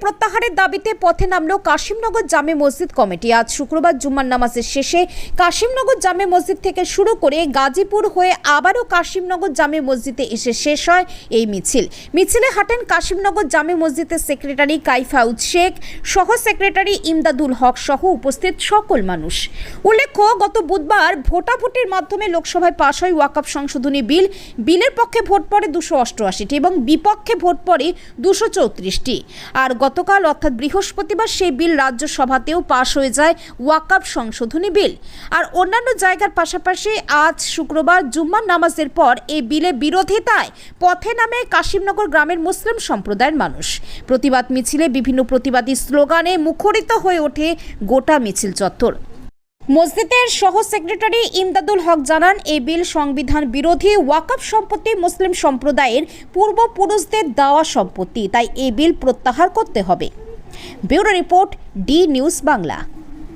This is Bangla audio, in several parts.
প্রত্যাহারের দাবিতে পথে নামল কাশিমনগর জামে মসজিদ কমিটি। আজ শুক্রবার জুম্মার নামাজের শেষে কাশিমনগর জামে মসজিদ থেকে শুরু করে গাজীপুর হয়ে আবারও কাশিমনগর জামে মসজিদে এসে শেষ হয় এই মিছিলে হাঁটেন কাশিমনগর জামে মসজিদের সেক্রেটারি কাইফাউজ শেখ, সহ সেক্রেটারি ইমদাদুল হক সহ উপস্থিত সকল মানুষ। উল্লেখ্য, গত বুধবার ভোটাভুটির মাধ্যমে লোকসভায় পাশ হয় ওয়াকফ সংশোধনী বিলের পক্ষে ভোট পড়ে 288টি এবং বিপক্ষে ভোট পড়ে 234টি। আর গতকাল অর্থাৎ বৃহস্পতিবার সেই বিল রাজ্যসভাতেও পাশ হয়ে যায় ওয়াকফ সংশোধনী বিল। আর অন্যান্য জায়গার পাশাপাশি আজ শুক্রবার জুম্মার নামাজের পর এই বিলে বিরোধিতায় পথে নামে কাশিমনগর গ্রামের মুসলিম সম্প্রদায়ের মানুষ। প্রতিবাদ মিছিলে বিভিন্ন প্রতিবাদী স্লোগানে মুখরিত হয়ে ওঠে গোটা মিছিল চত্বর। মসজিদের সহ সেক্রেটারি ইমদাদুল হক জানান, এই বিল সংবিধান বিরোধী। ওয়াকফ সম্পত্তি মুসলিম সম্প্রদায়ের পূর্বপুরুষদের দেওয়া সম্পত্তি, তাই এই বিল প্রত্যাহার করতে হবে। Bureau report, D news Bangla.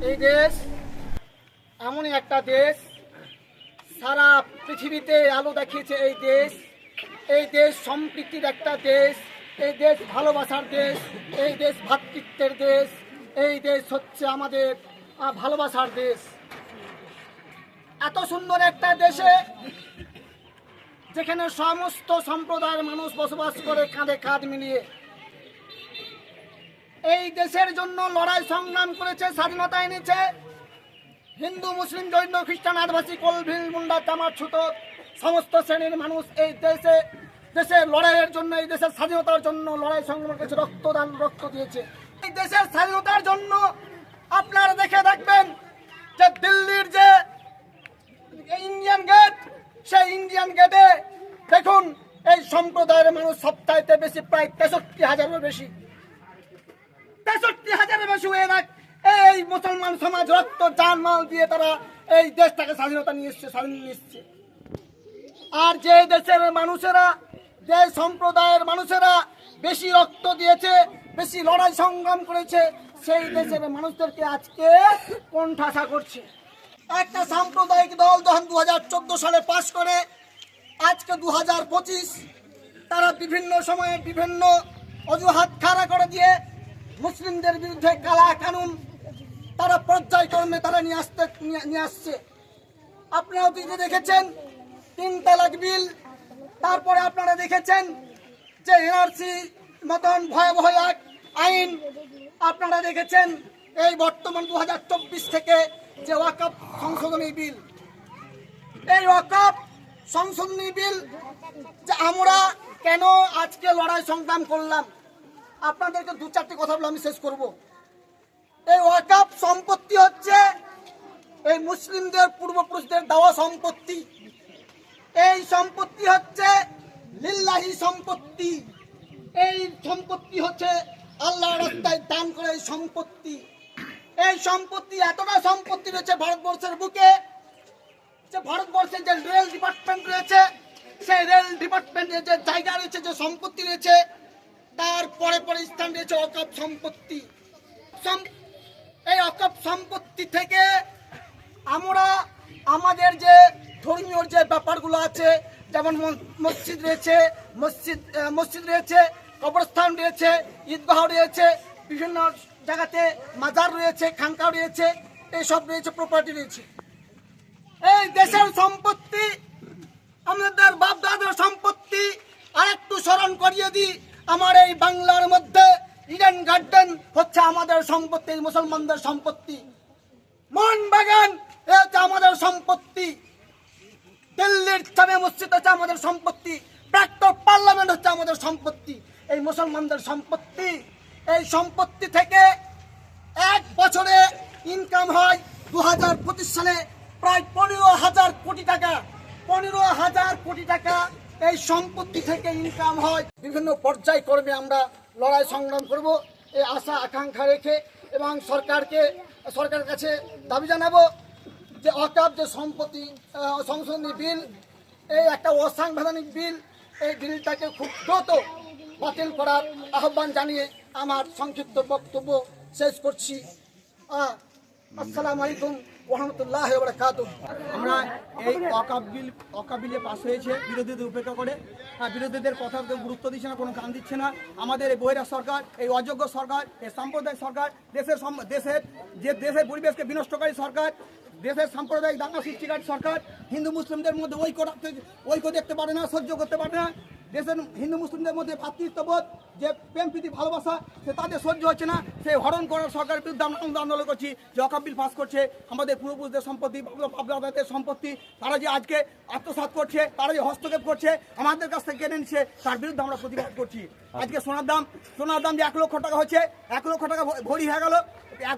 এই দেশ এমনই একটা দেশ, সারা পৃথিবীতে আলো দেখিয়েছে। এই দেশ সম্প্রীতির একটা দেশ, এই দেশ ভালোবাসার দেশ, এই দেশ ভ্রাতৃত্বের দেশ, এই দেশ হচ্ছে আমাদের ভালোবাসার দেশ। এত সুন্দর একটা দেশে যেখানে সমস্ত সম্প্রদায়ের মানুষ বসবাস করে কাঁধে কাঁধ মিলিয়ে, এই দেশের জন্য লড়াই সংগ্রাম করেছে, স্বাধীনতা এনেছে। হিন্দু, মুসলিম, জৈন, খ্রিস্টান, আদিবাসী, কোলভিল, মুন্ডা, চামার, ছুতো সমস্ত শ্রেণীর মানুষ এই দেশের লড়াইয়ের জন্য, এই দেশের স্বাধীনতার জন্য লড়াই সংগ্রাম করেছে, রক্ত দিয়েছে। এই দেশের স্বাধীনতার জন্য আপনারা দেখবেন যে দিল্লির যে ইন্ডিয়ান গেট, সেই ইন্ডিয়ান গেটে দেখুন এই সম্প্রদায়ের মানুষ সবচাইতে বেশি, প্রায় 63,000-এর বেশি, 63,000-এর বেশি হয়ে যাক এই মুসলমান সমাজ রক্ত জানমাল দিয়ে তারা এই দেশটাকে স্বাধীনতা নিয়ে এসছে। আর যে দেশের মানুষেরা, যে সম্প্রদায়ের মানুষেরা বেশি রক্ত দিয়েছে, বেশি লড়াই সংগ্রাম করেছে, সেই দেশের মানুষদেরকে আজকে কোণঠাসা করছে। একটা সাম্প্রদায়িক দল যখন 2014 সালে পাশ করে, আজকে 2025 তারা বিভিন্ন সময়ে বিভিন্ন অজুহাত খাড়া করে দিয়ে মুসলিমদের বিরুদ্ধে কালা কানুন তারা পর্যায়ক্রমে তারা নিয়ে আসছে। আপনারা অতীতে দেখেছেন 3 তালাক বিল, তারপরে আপনারা দেখেছেন যে এনআরসি মতন ভয়াবহ এক আইন, আপনারা দেখেছেন এই বর্তমান 2024 থেকে যে ওয়াকফ সংশোধনী বিল। এই ওয়াকফ সংশোধনী বিল যে আমরা কেন আজকে লড়াই সংগ্রাম করলাম, আপনাদেরকে 2-4টি কথা বলে আমি শেষ করব। এই ওয়াকফ সম্পত্তি হচ্ছে এই মুসলিমদের পূর্বপুরুষদের দেওয়া সম্পত্তি। এই সম্পত্তি হচ্ছে লিল্লাহি সম্পত্তি। এই সম্পত্তি হচ্ছে আল্লাহর রাস্তায় দান করে এই সম্পত্তি। এই সম্পত্তি এতটা সম্পত্তি রয়েছে ভারতবর্ষের বুকে, যে ভারতবর্ষের যে রেল ডিপার্টমেন্ট রয়েছে, সেই রেল ডিপার্টমেন্টের যে জায়গা রয়েছে, যে সম্পত্তি রয়েছে, তার পরে স্থান রয়েছে ওয়াকফ সম্পত্তি। এই ওয়াকফ সম্পত্তি থেকে আমরা আমাদের যে ধর্মীয় যে ব্যাপারগুলো আছে, যেমন মসজিদ রয়েছে, কবরস্থান রয়েছে, ঈদগাহ রয়েছে, বিভিন্ন জায়গাতে মাজার রয়েছে, খানকা রয়েছে, এইসব রয়েছে, প্রপার্টি রয়েছে। এই দেশের সম্পত্তি, আমাদের বাপ দাদার সম্পত্তি। আর একটু স্মরণ করিয়ে দিই, আমার এই বাংলার মধ্যে ইডেন গার্ডেন হচ্ছে আমাদের সম্পত্তি, মুসলমানদের সম্পত্তি। মোহনবাগান হচ্ছে আমাদের সম্পত্তি। দিল্লির জামে মসজিদ হচ্ছে আমাদের সম্পত্তি। প্রাক্তন পার্লামেন্ট হচ্ছে আমাদের সম্পত্তি, এই মুসলমানদের সম্পত্তি। এই সম্পত্তি থেকে এক বছরে ইনকাম হয় 2025 সালে প্রায় 15,000 কোটি টাকা। 15,000 কোটি টাকা এই সম্পত্তি থেকে ইনকাম হয়। বিভিন্ন পর্যায়ক্রমে আমরা লড়াই সংগ্রাম করব এই আশা আকাঙ্ক্ষা রেখে, এবং সরকারের কাছে দাবি জানাবো যে ওয়াকফ যে সম্পত্তি সংশোধনী বিল, এই একটা অসাংবিধানিক বিল, এই বিলটাকে খুব দ্রুত বাতিল করার আহ্বান জানিয়ে আমার সংক্ষিপ্ত বক্তব্য শেষ করছি। আসসালামু আলাইকুম। ওয়া রাহমাতুল্লাহি ওয়া বারাকাতুহু। আমরা এই অকাবিলে পাস হয়েছে বিরোধীদের উপেক্ষা করে, বিরোধীদের কথা গুরুত্ব দিচ্ছে না, কোনো কান দিচ্ছে না। আমাদের এই বহিরাগ সরকার, এই অযোগ্য সরকার, এই সাম্প্রদায়িক সরকার, দেশের পরিবেশকে বিনষ্টকারী সরকার, দেশের সাম্প্রদায়িক দাঙ্গা সৃষ্টিকারী সরকার, হিন্দু মুসলিমদের মধ্যে ঐক্য দেখতে পারে না, সহ্য করতে পারে না। দেশের হিন্দু মুসলিমদের মধ্যে ভ্রাতৃত্ববোধ, যে প্রেম প্রীতি ভালোবাসা, সে তাদের সহ্য হচ্ছে না। সে হরণ করার সরকারের বিরুদ্ধে আমরা আন্দোলন করছি, যে অকাবিল পাস করছে আমাদের পূর্বপুরুষদের সম্পত্তি, বাপদাদাদের সম্পত্তি, তারা যে আজকে আত্মসাৎ করছে, তারা যে হস্তক্ষেপ করছে, আমাদের কাছ থেকে কেড়ে নিচ্ছে, তার বিরুদ্ধে আমরা প্রতিবাদ করছি। আজকে সোনার দাম যে 1 লক্ষ টাকা হচ্ছে, 1 লক্ষ টাকা ভরি হয়ে গেল।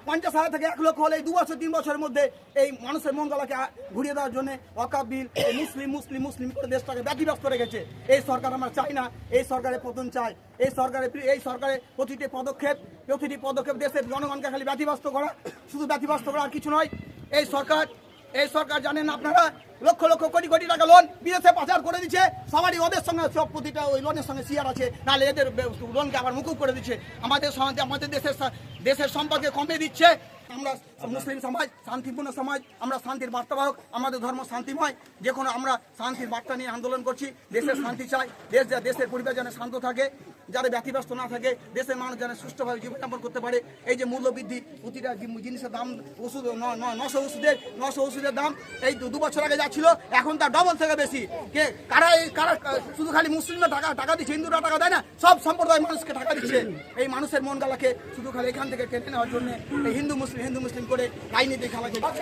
50,000 থেকে 1 লক্ষ হলে এই 2 বছর 3 বছরের মধ্যে এই মানুষের মন গলাকে ঘুরিয়ে দেওয়ার জন্য অকাবিল মুসলিম করে দেশটাকে ব্যতিব্যস্ত রেখেছে। এই সরকার আমরা চাই না, এই সরকারের পতন চাই। এই সরকারের প্রতিটি পদক্ষেপ দেশের জনগণকে খালি ব্যতিব্যস্ত করা, শুধু ব্যতিব্যস্ত করা আর কিছু নয়। এই সরকার জানেন আপনারা, লক্ষ লক্ষ কোটি কোটি টাকা লোন বিদেশে পাচার করে দিচ্ছে। সবারই ওদের সঙ্গে সব প্রতিটা ওই লোনের সঙ্গে শেয়ার আছে, নাহলে এদের লোনকে আবার মুকুব করে দিচ্ছে। আমাদের দেশের সম্পদকে কমিয়ে দিচ্ছে। আমরা মুসলিম সমাজ, শান্তিপূর্ণ সমাজ, আমরা শান্তির বার্তাবাহক, আমাদের ধর্ম শান্তিময়। যে কোনো আমরা শান্তির বার্তা নিয়ে আন্দোলন করছি। দেশের শান্তি চাই, দেশের পরিবেশ যেন শান্ত থাকে, যারা ব্যতিব্যস্ত না থাকে, দেশের মানুষ যেন সুষ্ঠুভাবে জীবনযাপন করতে পারে। এই যে মূল্যবৃদ্ধি, প্রতিটা জিনিসের দাম, ওষুধ 900 ওষুধের দাম এই 2 বছর আগে যা ছিল, এখন তার ডবল থেকে বেশি। কারা শুধু খালি মুসলিমরা টাকা দিচ্ছে, হিন্দুরা টাকা দেয় না, সব সম্প্রদায়ের মানুষকে টাকা দিচ্ছে। এই মানুষের মন গালাকে শুধু খালি এখান থেকে টেনে নেওয়ার জন্য এই হিন্দু মুসলিম করে রাজনীতি খেলা খেলছে।